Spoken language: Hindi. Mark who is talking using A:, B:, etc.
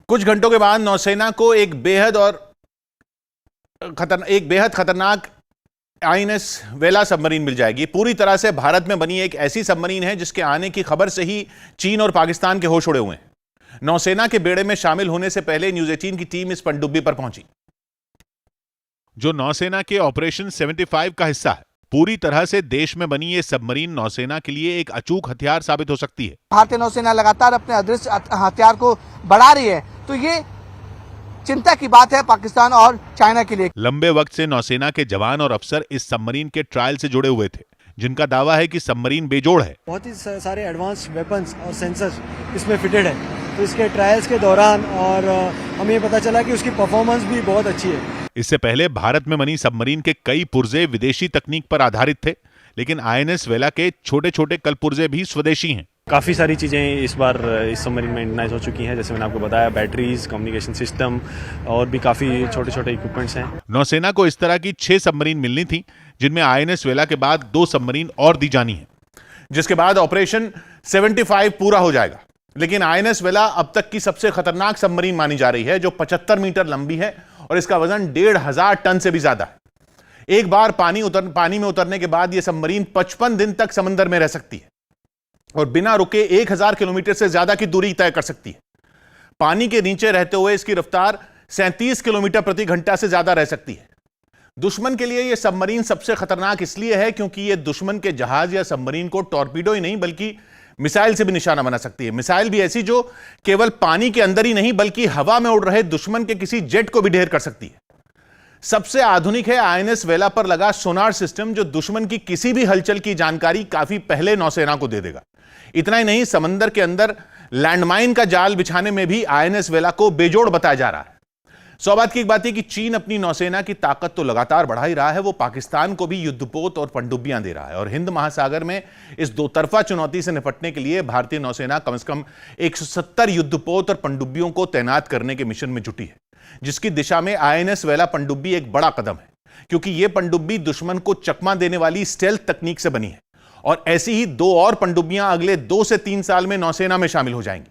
A: कुछ घंटों के बाद नौसेना को एक बेहद खतरनाक आईएनएस वेला सबमरीन मिल जाएगी। पूरी तरह से भारत में बनी एक ऐसी सबमरीन है जिसके आने की खबर से ही चीन और पाकिस्तान के होश उड़े हुए हैं। नौसेना के बेड़े में शामिल होने से पहले न्यूज 18 की टीम इस पनडुब्बी पर पहुंची, जो नौसेना के ऑपरेशन 75 का हिस्सा है। पूरी तरह से देश में बनी ये सबमरीन नौसेना के लिए एक अचूक हथियार साबित हो सकती है।
B: भारतीय नौसेना लगातार अपने अदृश्य हथियार को बढ़ा रही है, तो ये चिंता की बात है पाकिस्तान और चाइना के लिए।
A: लंबे वक्त से नौसेना के जवान और अफसर इस सबमरीन के ट्रायल से जुड़े हुए थे, जिनका दावा है कि सबमरीन बेजोड़ है।
C: बहुत ही सारे एडवांस वेपन्स और सेंसर्स इसमें फिटेड है, तो इसके ट्रायल्स के दौरान और हमें ये पता चला कि उसकी परफॉर्मेंस भी बहुत अच्छी है।
A: इससे पहले भारत में बनी सबमरीन के कई पुर्जे विदेशी तकनीक पर आधारित थे, लेकिन आईएनएस वेला के छोटे छोटे कल पुर्जे भी स्वदेशी हैं।
D: काफ़ी सारी चीज़ें इस बार इस सबमरीन में इंटरनाइज हो चुकी हैं, जैसे मैंने आपको बताया, बैटरीज, कम्युनिकेशन सिस्टम और भी काफ़ी छोटे छोटे इक्विपमेंट्स हैं।
A: नौसेना को इस तरह की 6 सबमरीन मिलनी थी, जिनमें आईएनएस वेला के बाद 2 सबमरीन और दी जानी है, जिसके बाद ऑपरेशन 75 पूरा हो जाएगा। लेकिन आईएनएस वेला अब तक की सबसे खतरनाक सबमरीन मानी जा रही है, जो 75 मीटर लंबी है और इसका वजन 1500 टन से भी ज्यादा है। एक बार पानी में उतरने के बाद यह सबमरीन 55 दिन तक समंदर में रह सकती है और बिना रुके 1000 किलोमीटर से ज्यादा की दूरी तय कर सकती है। पानी के नीचे रहते हुए इसकी रफ्तार 37 किलोमीटर प्रति घंटा से ज्यादा रह सकती है। दुश्मन के लिए यह सबमरीन सबसे खतरनाक इसलिए है क्योंकि यह दुश्मन के जहाज या सबमरीन को टॉर्पीडो ही नहीं बल्कि मिसाइल से भी निशाना बना सकती है। मिसाइल भी ऐसी जो केवल पानी के अंदर ही नहीं बल्कि हवा में उड़ रहे दुश्मन के किसी जेट को भी ढेर कर सकती है। सबसे आधुनिक है आईएनएस वेला पर लगा सोनार सिस्टम, जो दुश्मन की किसी भी हलचल की जानकारी काफी पहले नौसेना को दे देगा। इतना ही नहीं, समंदर के अंदर लैंडमाइन का जाल बिछाने में भी आईएनएस वेला को बेजोड़ बताया जा रहा है। सौभाग्य की एक बात है कि चीन अपनी नौसेना की ताकत तो लगातार बढ़ा ही रहा है, वो पाकिस्तान को भी युद्धपोत और पनडुब्बियां दे रहा है। और हिंद महासागर में इस दो तरफा चुनौती से निपटने के लिए भारतीय नौसेना कम से कम 170 युद्धपोत और पनडुब्बियों को तैनात करने के मिशन में जुटी है, जिसकी दिशा में आईएनएस वेला पनडुब्बी एक बड़ा कदम है, क्योंकि यह पनडुब्बी दुश्मन को चकमा देने वाली स्टेल्थ तकनीक से बनी है। और ऐसी ही 2 और पनडुब्बियां अगले 2 से 3 साल में नौसेना में शामिल हो जाएंगी।